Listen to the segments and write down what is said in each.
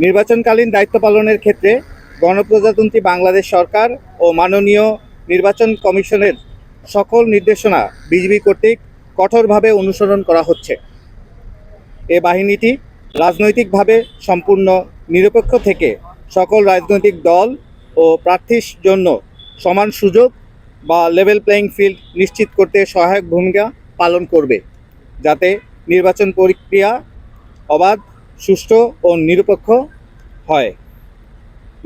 নির্বাচনকালীন দায়িত্ব পালনের ক্ষেত্রে গণপ্রজাতন্ত্রী বাংলাদেশ সরকার ও মাননীয় নির্বাচন কমিশনের সকল নির্দেশনা বিজিবি কর্তৃক কঠোরভাবে অনুসরণ করা হচ্ছে। এ বাহিনীটি রাজনৈতিকভাবে সম্পূর্ণ নিরপেক্ষ থেকে সকল রাজনৈতিক দল ও প্রার্থীর জন্য সমান সুযোগ বা লেভেল প্লেয়িং ফিল্ড নিশ্চিত করতে সহায়ক ভূমিকা পালন করবে, যাতে নির্বাচন প্রক্রিয়া অবাধ, সুষ্ঠু ও নিরপেক্ষ হয়।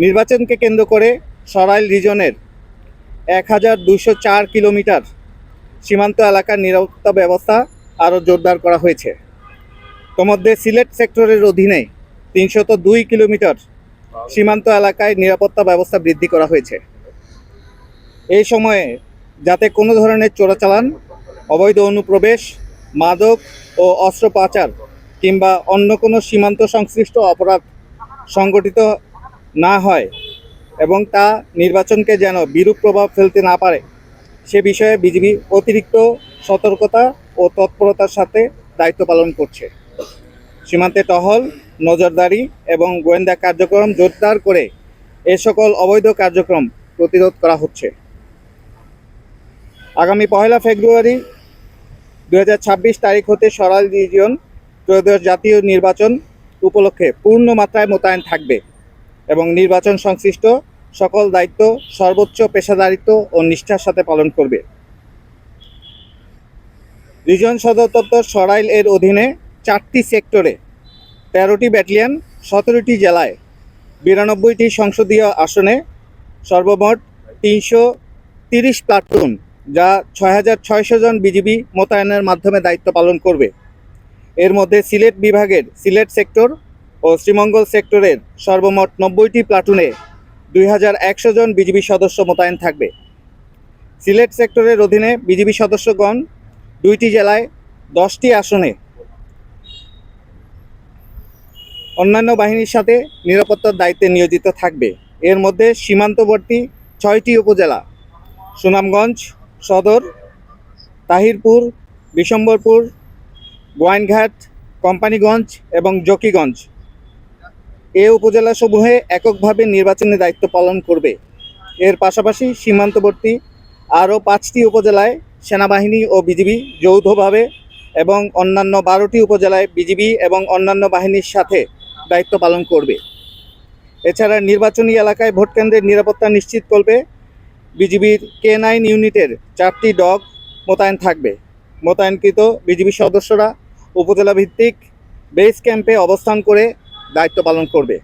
নির্বাচনকে কেন্দ্র করে সরাইল রিজনের 1204 কিলোমিটার সীমান্ত এলাকার নিরাপত্তা ব্যবস্থা আরও জোরদার করা হয়েছে। তন্মধ্যে সিলেট সেক্টরের অধীনে 302 কিলোমিটার সীমান্ত এলাকায় নিরাপত্তা ব্যবস্থা বৃদ্ধি করা হয়েছে। এই সময়ে যাতে কোনো ধরনের চোরাচালান, অবৈধ অনুপ্রবেশ, মাদক ও অস্ত্র পাচার কিংবা অন্য কোনো সীমান্ত সংশ্লিষ্ট অপরাধ সংগঠিত না হয় এবং তা নির্বাচনকে যেন বিরূপ প্রভাব ফেলতে না পারে, সে বিষয়ে বিজিবি অতিরিক্ত সতর্কতা ও তৎপরতার সাথে দায়িত্ব পালন করছে। সীমান্তে টহল, নজরদারি এবং গোয়েন্দা কার্যক্রম জোরদার করে এ সকল অবৈধ কার্যক্রম প্রতিরোধ করা হচ্ছে। আগামী 1 ফেব্রুয়ারি 2026 তারিখ হতে সরাইল রিজিয়ন ত্রয়োদশ জাতীয় নির্বাচন উপলক্ষে পূর্ণ মাত্রায় মোতায়েন থাকবে এবং নির্বাচন সংশ্লিষ্ট সকল দায়িত্ব সর্বোচ্চ পেশাদারিত্ব ও নিষ্ঠার সাথে পালন করবে। রিজন সদর দপ্তর সরাইল এর অধীনে 4টি সেক্টরে 13টি ব্যাটালিয়ন, 17টি জেলায় 92টি সংসদীয় আসনে সর্বমোট 330 প্লাটুন, যা 6600 জন বিজিবি মোতায়েনের মাধ্যমে দায়িত্ব পালন করবে। এর মধ্যে সিলেট বিভাগের সিলেট সেক্টর ও শ্রীমঙ্গল সেক্টরের সর্বমোট 90টি প্লাটুনে 2100 জন বিজিবি সদস্য মোতায়েন থাকবে। সিলেট সেক্টরের অধীনে বিজিবি সদস্যগণ 2টি জেলায় 10টি আসনে অন্যান্য বাহিনীর সাথে নিরাপত্তার দায়িত্বে নিয়োজিত থাকবে। এর মধ্যে সীমান্তবর্তী 6টি উপজেলা সুনামগঞ্জ সদর, তাহিরপুর, বিশম্বরপুর, গোয়াইনঘাট, কোম্পানীগঞ্জ এবং জকিগঞ্জ এ উপজেলাসমূহে এককভাবে নির্বাচনী দায়িত্ব পালন করবে। এর পাশাপাশি সীমান্তবর্তী আরও 5টি উপজেলায় সেনাবাহিনী ও বিজিবি যৌথভাবে এবং অন্যান্য 12টি উপজেলায় বিজিবি এবং অন্যান্য বাহিনীর সাথে দায়িত্ব পালন করবে। এছাড়া নির্বাচনী এলাকায় ভোটকেন্দ্রের নিরাপত্তা নিশ্চিত করবে বিজিবির K9 ইউনিটের 4টি ডগ মোতায়েন থাকবে। মোতায়েনকৃত বিজিবি সদস্যরা উপজেলা ভিত্তিক বেস ক্যাম্পে অবস্থান করে দায়িত্ব পালন করবে।